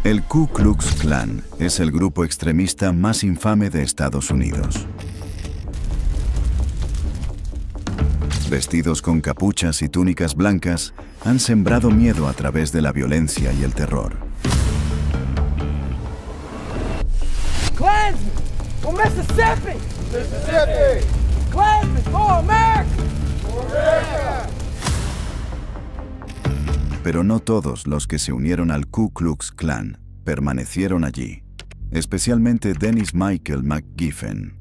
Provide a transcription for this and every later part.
El Ku Klux Klan es el grupo extremista más infame de Estados Unidos. Vestidos con capuchas y túnicas blancas, han sembrado miedo a través de la violencia y el terror. Klansmen for Mississippi! Mississippi! Klansmen for America! For America! Pero no todos los que se unieron al Ku Klux Klan permanecieron allí, especialmente Dennis Michael McGiffen.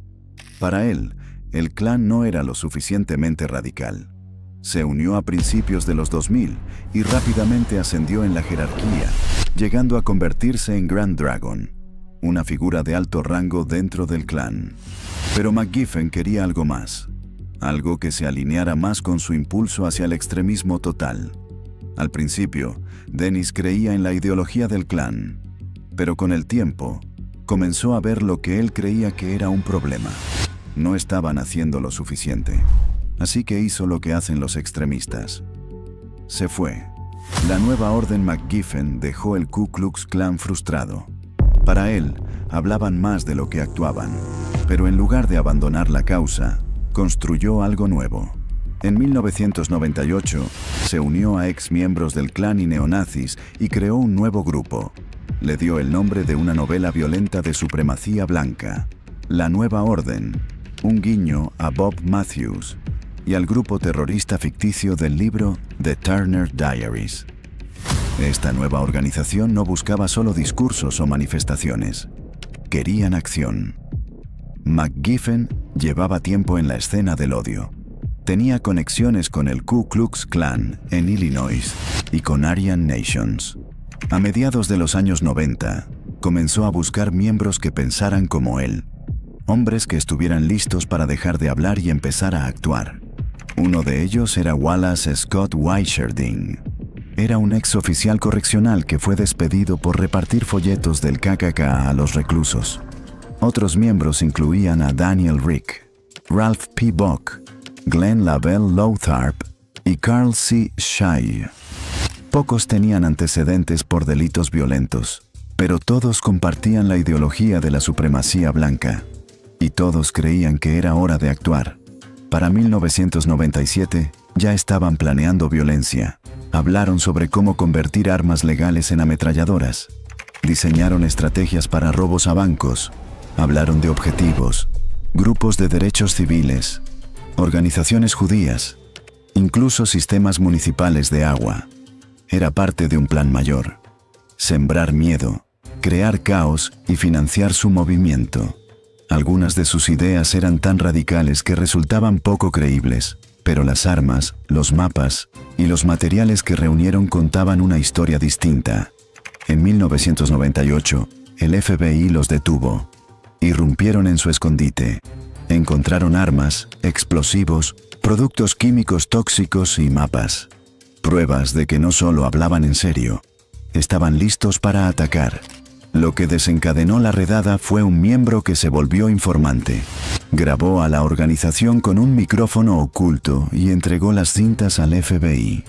Para él, el Klan no era lo suficientemente radical. Se unió a principios de los 2000 y rápidamente ascendió en la jerarquía, llegando a convertirse en Grand Dragon, una figura de alto rango dentro del Klan. Pero McGiffen quería algo más, algo que se alineara más con su impulso hacia el extremismo total. Al principio, Dennis creía en la ideología del Klan, pero con el tiempo, comenzó a ver lo que él creía que era un problema. No estaban haciendo lo suficiente, así que hizo lo que hacen los extremistas. Se fue. La nueva orden McGiffen dejó el Ku Klux Klan frustrado. Para él, hablaban más de lo que actuaban, pero en lugar de abandonar la causa, construyó algo nuevo. En 1998, se unió a exmiembros del Klan y neonazis y creó un nuevo grupo. Le dio el nombre de una novela violenta de supremacía blanca, La Nueva Orden, un guiño a Bob Matthews y al grupo terrorista ficticio del libro The Turner Diaries. Esta nueva organización no buscaba solo discursos o manifestaciones. Querían acción. McGiffen llevaba tiempo en la escena del odio. Tenía conexiones con el Ku Klux Klan en Illinois y con Aryan Nations. A mediados de los años 90, comenzó a buscar miembros que pensaran como él, hombres que estuvieran listos para dejar de hablar y empezar a actuar. Uno de ellos era Wallace Scott Weicherding. Era un ex oficial correccional que fue despedido por repartir folletos del KKK a los reclusos. Otros miembros incluían a Daniel Rick, Ralph P. Buck, Glenn Lavelle Lotharp y Carl C. Shea. Pocos tenían antecedentes por delitos violentos, pero todos compartían la ideología de la supremacía blanca, y todos creían que era hora de actuar. Para 1997 ya estaban planeando violencia. Hablaron sobre cómo convertir armas legales en ametralladoras. Diseñaron estrategias para robos a bancos. Hablaron de objetivos, grupos de derechos civiles, organizaciones judías, incluso sistemas municipales de agua. Era parte de un plan mayor: sembrar miedo, crear caos y financiar su movimiento. Algunas de sus ideas eran tan radicales que resultaban poco creíbles, pero las armas, los mapas y los materiales que reunieron contaban una historia distinta. En 1998, el FBI los detuvo. Irrumpieron en su escondite. Encontraron armas, explosivos, productos químicos tóxicos y mapas. Pruebas de que no solo hablaban en serio, estaban listos para atacar. Lo que desencadenó la redada fue un miembro que se volvió informante. Grabó a la organización con un micrófono oculto y entregó las cintas al FBI.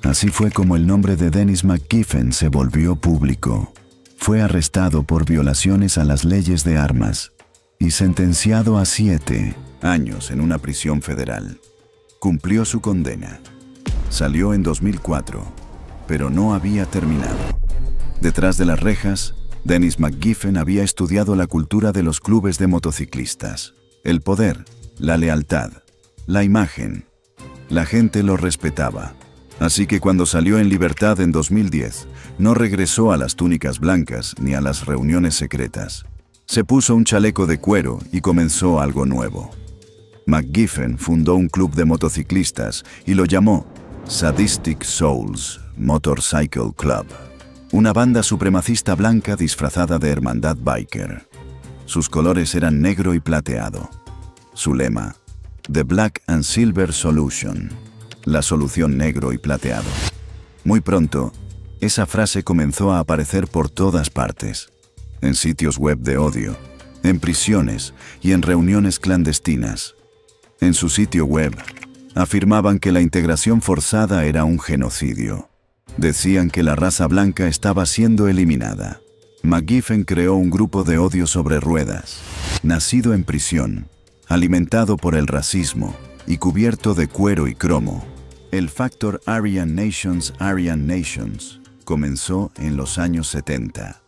Así fue como el nombre de Dennis McGiffen se volvió público. Fue arrestado por violaciones a las leyes de armas y sentenciado a 7 años en una prisión federal. Cumplió su condena. Salió en 2004, pero no había terminado. Detrás de las rejas, Dennis McGiffen había estudiado la cultura de los clubes de motociclistas. El poder, la lealtad, la imagen. La gente lo respetaba. Así que cuando salió en libertad en 2010, no regresó a las túnicas blancas ni a las reuniones secretas. Se puso un chaleco de cuero y comenzó algo nuevo. McGiffen fundó un club de motociclistas y lo llamó Sadistic Souls Motorcycle Club, una banda supremacista blanca disfrazada de hermandad biker. Sus colores eran negro y plateado. Su lema: The Black and Silver Solution, la solución negro y plateado. Muy pronto, esa frase comenzó a aparecer por todas partes, en sitios web de odio, en prisiones y en reuniones clandestinas. En su sitio web, afirmaban que la integración forzada era un genocidio. Decían que la raza blanca estaba siendo eliminada. McGiffen creó un grupo de odio sobre ruedas, nacido en prisión, alimentado por el racismo y cubierto de cuero y cromo. El factor Aryan Nations comenzó en los años 70.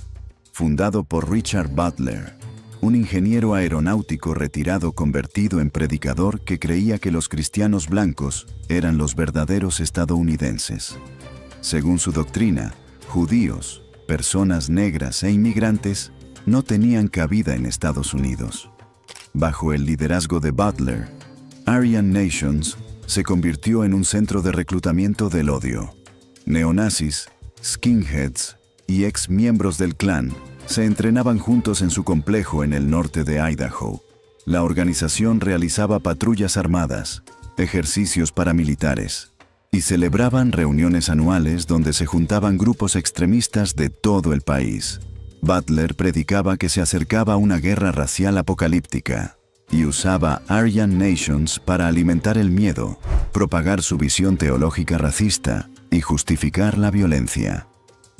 Fundado por Richard Butler, un ingeniero aeronáutico retirado convertido en predicador que creía que los cristianos blancos eran los verdaderos estadounidenses. Según su doctrina, judíos, personas negras e inmigrantes no tenían cabida en Estados Unidos. Bajo el liderazgo de Butler, Aryan Nations se convirtió en un centro de reclutamiento del odio. Neonazis, skinheads y ex miembros del Klan se entrenaban juntos en su complejo en el norte de Idaho. La organización realizaba patrullas armadas, ejercicios paramilitares y celebraban reuniones anuales donde se juntaban grupos extremistas de todo el país. Butler predicaba que se acercaba una guerra racial apocalíptica y usaba Aryan Nations para alimentar el miedo, propagar su visión teológica racista y justificar la violencia.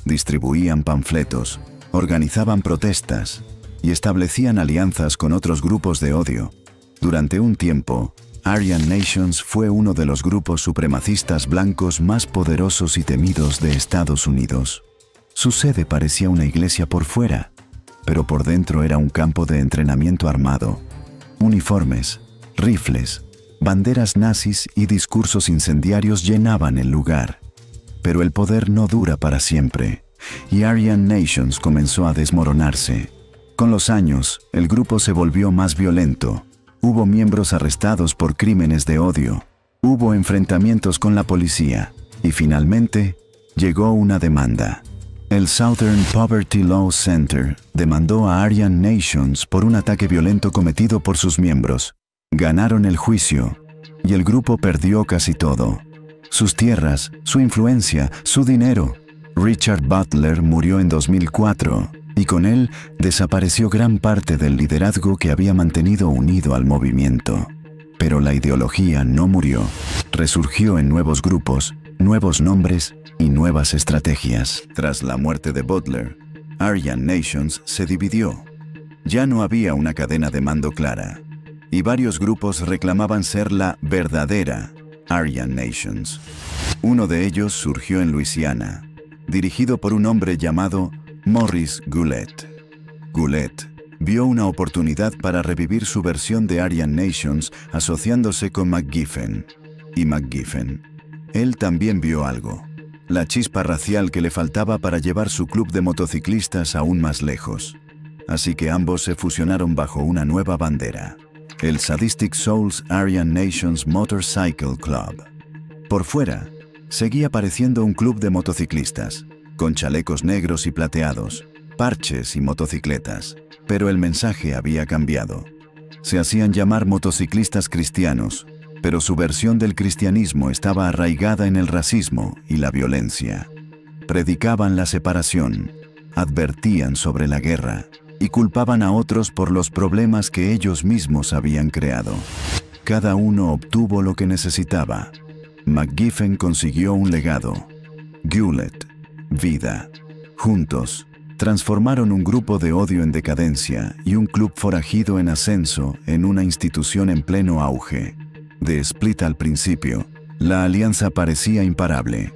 Distribuían panfletos, organizaban protestas y establecían alianzas con otros grupos de odio. Durante un tiempo, Aryan Nations fue uno de los grupos supremacistas blancos más poderosos y temidos de Estados Unidos. Su sede parecía una iglesia por fuera, pero por dentro era un campo de entrenamiento armado. Uniformes, rifles, banderas nazis y discursos incendiarios llenaban el lugar. Pero el poder no dura para siempre, y Aryan Nations comenzó a desmoronarse. Con los años, el grupo se volvió más violento. Hubo miembros arrestados por crímenes de odio. Hubo enfrentamientos con la policía. Y finalmente, llegó una demanda. El Southern Poverty Law Center demandó a Aryan Nations por un ataque violento cometido por sus miembros. Ganaron el juicio, y el grupo perdió casi todo. Sus tierras, su influencia, su dinero. Richard Butler murió en 2004, y con él desapareció gran parte del liderazgo que había mantenido unido al movimiento. Pero la ideología no murió. Resurgió en nuevos grupos, nuevos nombres y nuevas estrategias. Tras la muerte de Butler, Aryan Nations se dividió. Ya no había una cadena de mando clara, y varios grupos reclamaban ser la verdadera Aryan Nations. Uno de ellos surgió en Luisiana, dirigido por un hombre llamado Morris Goulet. Goulet vio una oportunidad para revivir su versión de Aryan Nations asociándose con McGiffen. Y McGiffen, él también vio algo, la chispa racial que le faltaba para llevar su club de motociclistas aún más lejos. Así que ambos se fusionaron bajo una nueva bandera, el Sadistic Souls Aryan Nations Motorcycle Club. Por fuera, seguía pareciendo un club de motociclistas, con chalecos negros y plateados, parches y motocicletas, pero el mensaje había cambiado. Se hacían llamar motociclistas cristianos, pero su versión del cristianismo estaba arraigada en el racismo y la violencia. Predicaban la separación, advertían sobre la guerra y culpaban a otros por los problemas que ellos mismos habían creado. Cada uno obtuvo lo que necesitaba. McGiffen consiguió un legado. Goulet, vida. Juntos, transformaron un grupo de odio en decadencia y un club forajido en ascenso en una institución en pleno auge. De Split al principio, la alianza parecía imparable.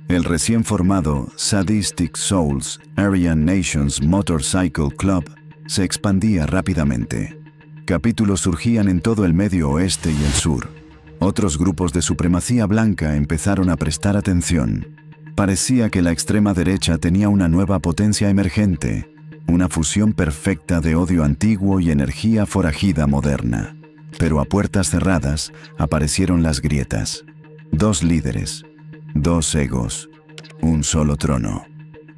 El recién formado Sadistic Souls Aryan Nations Motorcycle Club se expandía rápidamente. Capítulos surgían en todo el Medio Oeste y el Sur. Otros grupos de supremacía blanca empezaron a prestar atención. Parecía que la extrema derecha tenía una nueva potencia emergente, una fusión perfecta de odio antiguo y energía forajida moderna. Pero a puertas cerradas aparecieron las grietas. Dos líderes, dos egos, un solo trono.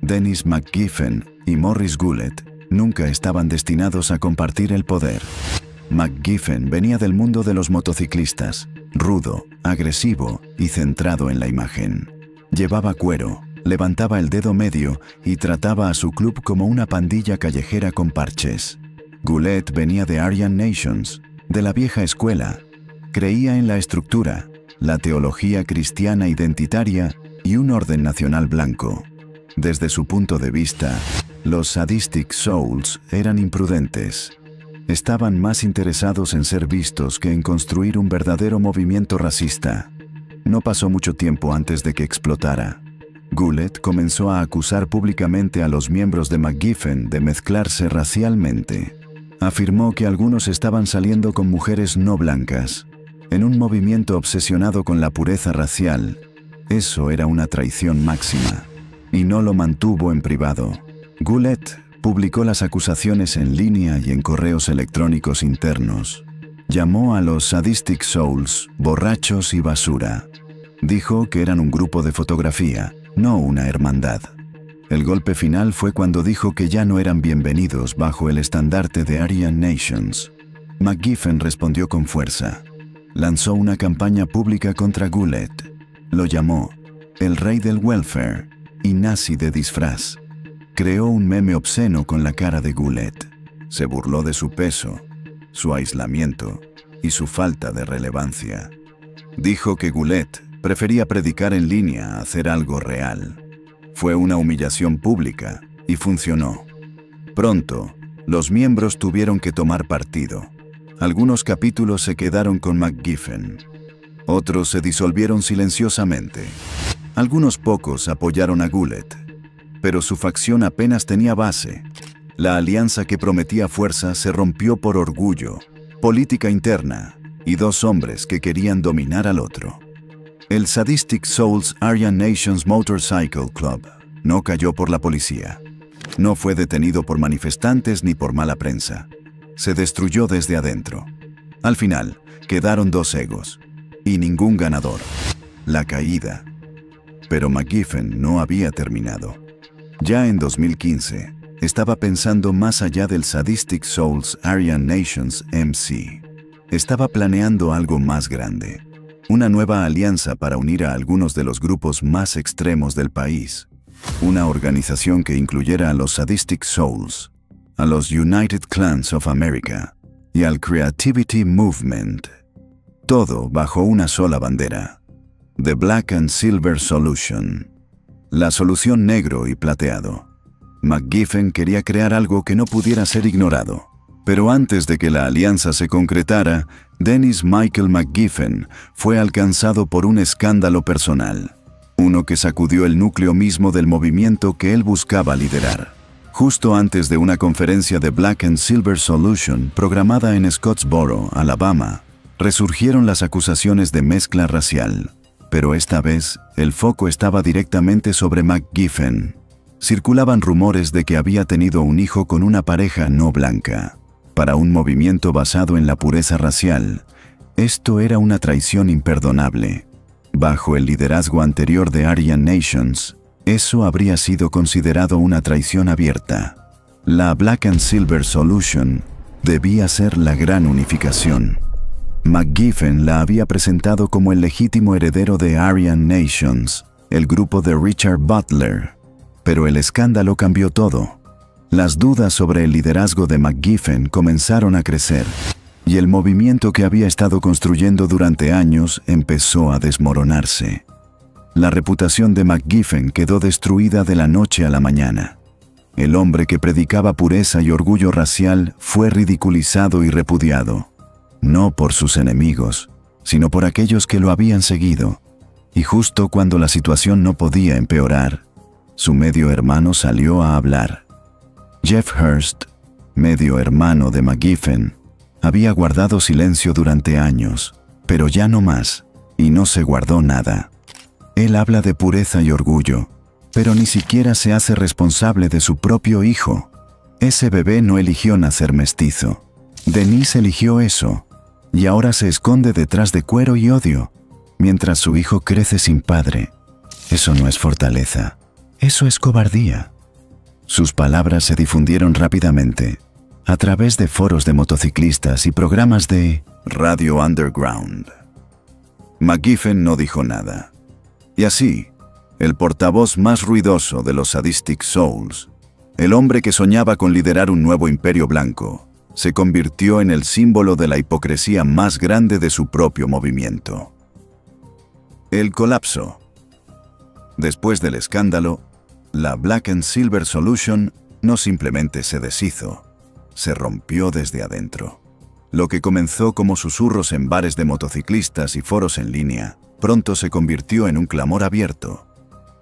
Dennis McGiffen y Morris Goulet nunca estaban destinados a compartir el poder. McGiffen venía del mundo de los motociclistas, rudo, agresivo y centrado en la imagen. Llevaba cuero, levantaba el dedo medio y trataba a su club como una pandilla callejera con parches. Goulet venía de Aryan Nations, de la vieja escuela. Creía en la estructura, la teología cristiana identitaria y un orden nacional blanco. Desde su punto de vista, Los Sadistic Souls eran imprudentes. Estaban más interesados en ser vistos que en construir un verdadero movimiento racista. No pasó mucho tiempo antes de que explotara. Goulet comenzó a acusar públicamente a los miembros de McGiffen de mezclarse racialmente. Afirmó que algunos estaban saliendo con mujeres no blancas. En un movimiento obsesionado con la pureza racial, eso era una traición máxima. Y no lo mantuvo en privado. Goulet publicó las acusaciones en línea y en correos electrónicos internos. Llamó a los Sadistic Souls borrachos y basura. Dijo que eran un grupo de fotografía, no una hermandad. El golpe final fue cuando dijo que ya no eran bienvenidos bajo el estandarte de Aryan Nations. McGiffen respondió con fuerza. Lanzó una campaña pública contra Goulet. Lo llamó el rey del welfare y nazi de disfraz. Creó un meme obsceno con la cara de Goulet. Se burló de su peso, su aislamiento y su falta de relevancia. Dijo que Goulet prefería predicar en línea a hacer algo real. Fue una humillación pública y funcionó. Pronto, los miembros tuvieron que tomar partido. Algunos capítulos se quedaron con McGiffen. Otros se disolvieron silenciosamente. Algunos pocos apoyaron a Goulet, pero su facción apenas tenía base. La alianza que prometía fuerza se rompió por orgullo, política interna y dos hombres que querían dominar al otro. El Sadistic Souls Aryan Nations Motorcycle Club no cayó por la policía. No fue detenido por manifestantes ni por mala prensa. Se destruyó desde adentro. Al final, quedaron dos egos y ningún ganador. La caída. Pero McGiffen no había terminado. Ya en 2015, estaba pensando más allá del Sadistic Souls Aryan Nations MC. Estaba planeando algo más grande. Una nueva alianza para unir a algunos de los grupos más extremos del país. Una organización que incluyera a los Sadistic Souls, a los United Clans of America y al Creativity Movement. Todo bajo una sola bandera. The Black and Silver Solution. La solución negro y plateado. McGiffen quería crear algo que no pudiera ser ignorado. Pero antes de que la alianza se concretara, Dennis Michael McGiffen fue alcanzado por un escándalo personal. Uno que sacudió el núcleo mismo del movimiento que él buscaba liderar. Justo antes de una conferencia de Black and Silver Solution programada en Scottsboro, Alabama, resurgieron las acusaciones de mezcla racial. Pero esta vez, el foco estaba directamente sobre McGiffen. Circulaban rumores de que había tenido un hijo con una pareja no blanca. Para un movimiento basado en la pureza racial, esto era una traición imperdonable. Bajo el liderazgo anterior de Aryan Nations, eso habría sido considerado una traición abierta. La Black and Silver Solution debía ser la gran unificación. McGiffen la había presentado como el legítimo heredero de Aryan Nations, el grupo de Richard Butler. Pero el escándalo cambió todo. Las dudas sobre el liderazgo de McGiffen comenzaron a crecer, y el movimiento que había estado construyendo durante años empezó a desmoronarse. La reputación de McGiffen quedó destruida de la noche a la mañana. El hombre que predicaba pureza y orgullo racial fue ridiculizado y repudiado. No por sus enemigos, sino por aquellos que lo habían seguido. Y justo cuando la situación no podía empeorar, su medio hermano salió a hablar. Jeff Hurst, medio hermano de McGiffen, había guardado silencio durante años, pero ya no más, y no se guardó nada. Él habla de pureza y orgullo, pero ni siquiera se hace responsable de su propio hijo. Ese bebé no eligió nacer mestizo. Denise eligió eso, y ahora se esconde detrás de cuero y odio, mientras su hijo crece sin padre. Eso no es fortaleza, eso es cobardía. Sus palabras se difundieron rápidamente, a través de foros de motociclistas y programas de Radio Underground. McGiffen no dijo nada. Y así, el portavoz más ruidoso de los Sadistic Souls, el hombre que soñaba con liderar un nuevo imperio blanco, se convirtió en el símbolo de la hipocresía más grande de su propio movimiento. El colapso. Después del escándalo, la Black and Silver Solution no simplemente se deshizo, se rompió desde adentro. Lo que comenzó como susurros en bares de motociclistas y foros en línea, pronto se convirtió en un clamor abierto.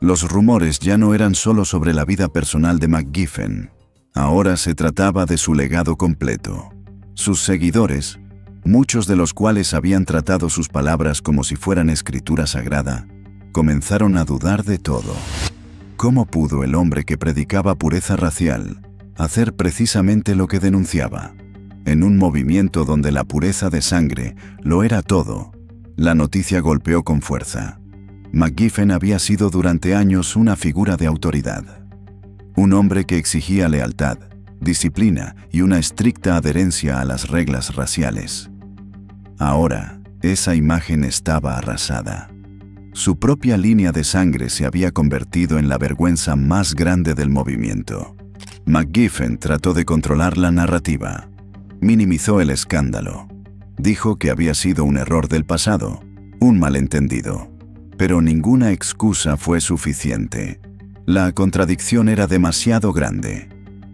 Los rumores ya no eran solo sobre la vida personal de McGiffen. Ahora se trataba de su legado completo. Sus seguidores, muchos de los cuales habían tratado sus palabras como si fueran escritura sagrada, comenzaron a dudar de todo. ¿Cómo pudo el hombre que predicaba pureza racial hacer precisamente lo que denunciaba? En un movimiento donde la pureza de sangre lo era todo, la noticia golpeó con fuerza. McGiffen había sido durante años una figura de autoridad. Un hombre que exigía lealtad, disciplina y una estricta adherencia a las reglas raciales. Ahora, esa imagen estaba arrasada. Su propia línea de sangre se había convertido en la vergüenza más grande del movimiento. McGiffen trató de controlar la narrativa. Minimizó el escándalo. Dijo que había sido un error del pasado, un malentendido. Pero ninguna excusa fue suficiente. La contradicción era demasiado grande.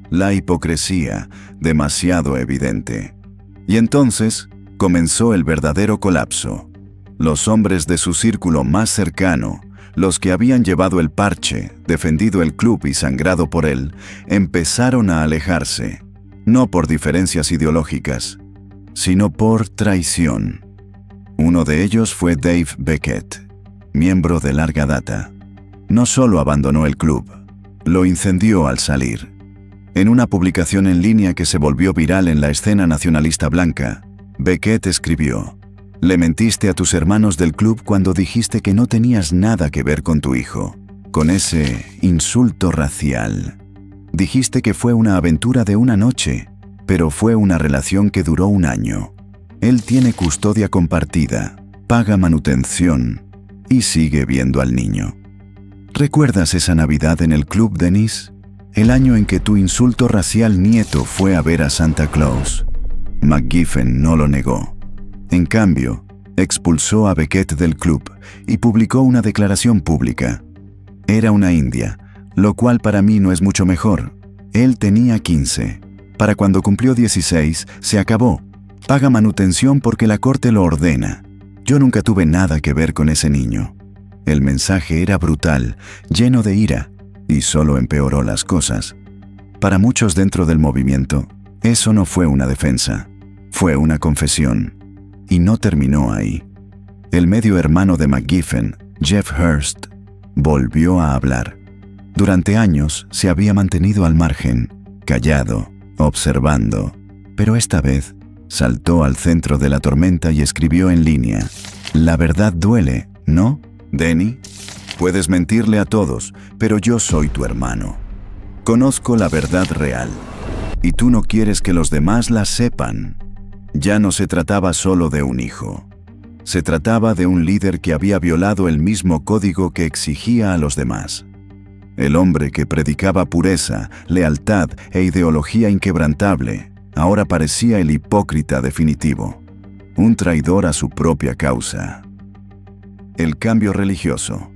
La hipocresía demasiado evidente. Y entonces comenzó el verdadero colapso. Los hombres de su círculo más cercano, los que habían llevado el parche, defendido el club y sangrado por él, empezaron a alejarse, no por diferencias ideológicas, sino por traición. Uno de ellos fue Dave Beckett, miembro de larga data. No solo abandonó el club, lo incendió al salir. En una publicación en línea que se volvió viral en la escena nacionalista blanca, Beckett escribió: «Le mentiste a tus hermanos del club cuando dijiste que no tenías nada que ver con tu hijo, con ese insulto racial. Dijiste que fue una aventura de una noche, pero fue una relación que duró un año. Él tiene custodia compartida, paga manutención y sigue viendo al niño. ¿Recuerdas esa Navidad en el club, Dennis? El año en que tu insulto racial nieto fue a ver a Santa Claus». McGiffen no lo negó. En cambio, expulsó a Beckett del club y publicó una declaración pública. Era una india, lo cual para mí no es mucho mejor. Él tenía 15. Para cuando cumplió 16, se acabó. Paga manutención porque la corte lo ordena. Yo nunca tuve nada que ver con ese niño. El mensaje era brutal, lleno de ira, y solo empeoró las cosas. Para muchos dentro del movimiento, eso no fue una defensa, fue una confesión. Y no terminó ahí. El medio hermano de McGiffen, Jeff Hurst, volvió a hablar. Durante años se había mantenido al margen, callado, observando, pero esta vez saltó al centro de la tormenta y escribió en línea: «La verdad duele, ¿no, Denny? Puedes mentirle a todos, pero yo soy tu hermano. Conozco la verdad real, y tú no quieres que los demás la sepan». Ya no se trataba solo de un hijo. Se trataba de un líder que había violado el mismo código que exigía a los demás. El hombre que predicaba pureza, lealtad e ideología inquebrantable, ahora parecía el hipócrita definitivo, un traidor a su propia causa. El cambio religioso.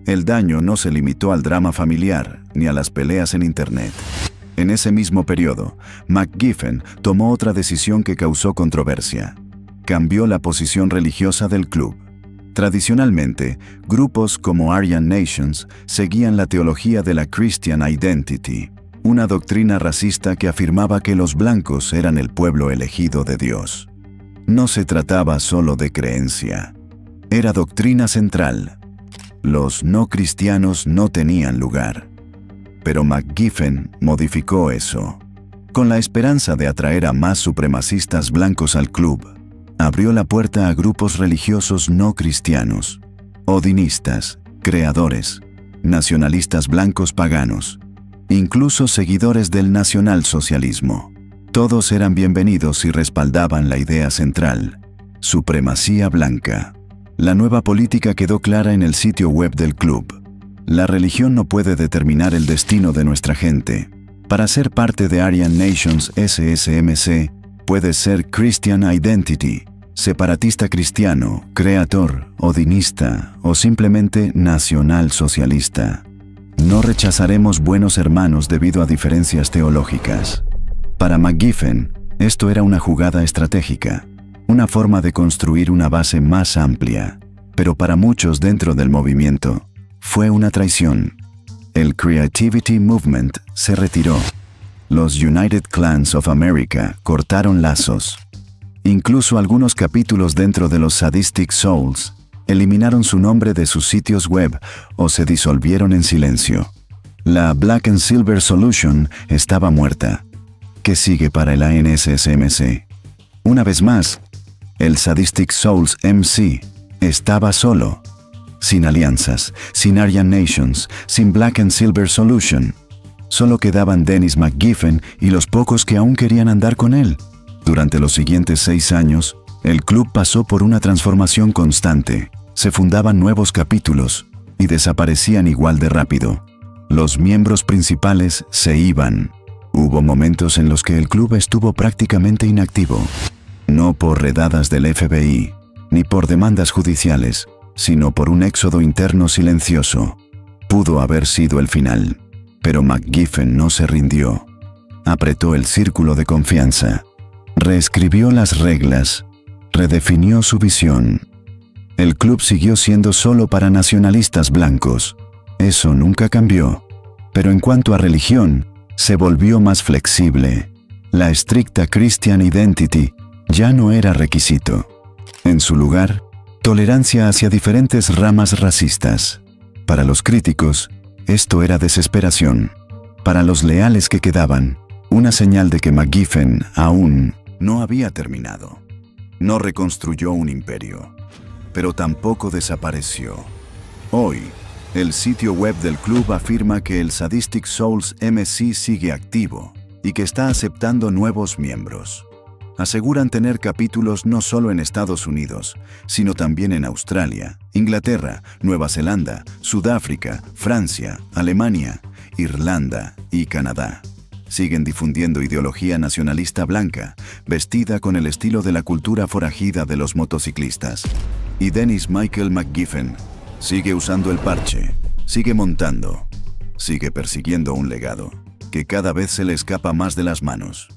El daño no se limitó al drama familiar ni a las peleas en Internet. En ese mismo periodo, McGiffen tomó otra decisión que causó controversia. Cambió la posición religiosa del club. Tradicionalmente, grupos como Aryan Nations seguían la teología de la Christian Identity, una doctrina racista que afirmaba que los blancos eran el pueblo elegido de Dios. No se trataba solo de creencia. Era doctrina central. Los no cristianos no tenían lugar. Pero McGiffen modificó eso. Con la esperanza de atraer a más supremacistas blancos al club, abrió la puerta a grupos religiosos no cristianos, odinistas, creadores, nacionalistas blancos paganos, incluso seguidores del nacionalsocialismo. Todos eran bienvenidos y respaldaban la idea central: supremacía blanca. La nueva política quedó clara en el sitio web del club. La religión no puede determinar el destino de nuestra gente. Para ser parte de Aryan Nations SSMC, puedes ser Christian Identity, separatista cristiano, creator, odinista o simplemente nacional socialista. No rechazaremos buenos hermanos debido a diferencias teológicas. Para McGiffen, esto era una jugada estratégica, una forma de construir una base más amplia, pero para muchos dentro del movimiento, fue una traición. El Creativity Movement se retiró. Los United Clans of America cortaron lazos. Incluso algunos capítulos dentro de los Sadistic Souls eliminaron su nombre de sus sitios web o se disolvieron en silencio. La Black and Silver Solution estaba muerta. ¿Qué sigue para el ANSSMC? Una vez más, el Sadistic Souls MC estaba solo, sin alianzas, sin Aryan Nations, sin Black and Silver Solution. Solo quedaban Dennis McGiffen y los pocos que aún querían andar con él. Durante los siguientes 6 años, el club pasó por una transformación constante. Se fundaban nuevos capítulos y desaparecían igual de rápido. Los miembros principales se iban. Hubo momentos en los que el club estuvo prácticamente inactivo. No por redadas del FBI, ni por demandas judiciales, sino por un éxodo interno silencioso. Pudo haber sido el final, pero McGiffen no se rindió. Apretó el círculo de confianza. Reescribió las reglas, redefinió su visión. El club siguió siendo solo para nacionalistas blancos. Eso nunca cambió. Pero en cuanto a religión, se volvió más flexible. La estricta Christian Identity ya no era requisito. En su lugar, tolerancia hacia diferentes ramas racistas. Para los críticos, esto era desesperación. Para los leales que quedaban, una señal de que McGiffen aún no había terminado. No reconstruyó un imperio, pero tampoco desapareció. Hoy, el sitio web del club afirma que el Sadistic Souls MC sigue activo y que está aceptando nuevos miembros. Aseguran tener capítulos no solo en Estados Unidos, sino también en Australia, Inglaterra, Nueva Zelanda, Sudáfrica, Francia, Alemania, Irlanda y Canadá. Siguen difundiendo ideología nacionalista blanca, vestida con el estilo de la cultura forajida de los motociclistas. Y Dennis Michael McGiffen sigue usando el parche, sigue montando, sigue persiguiendo un legado que cada vez se le escapa más de las manos.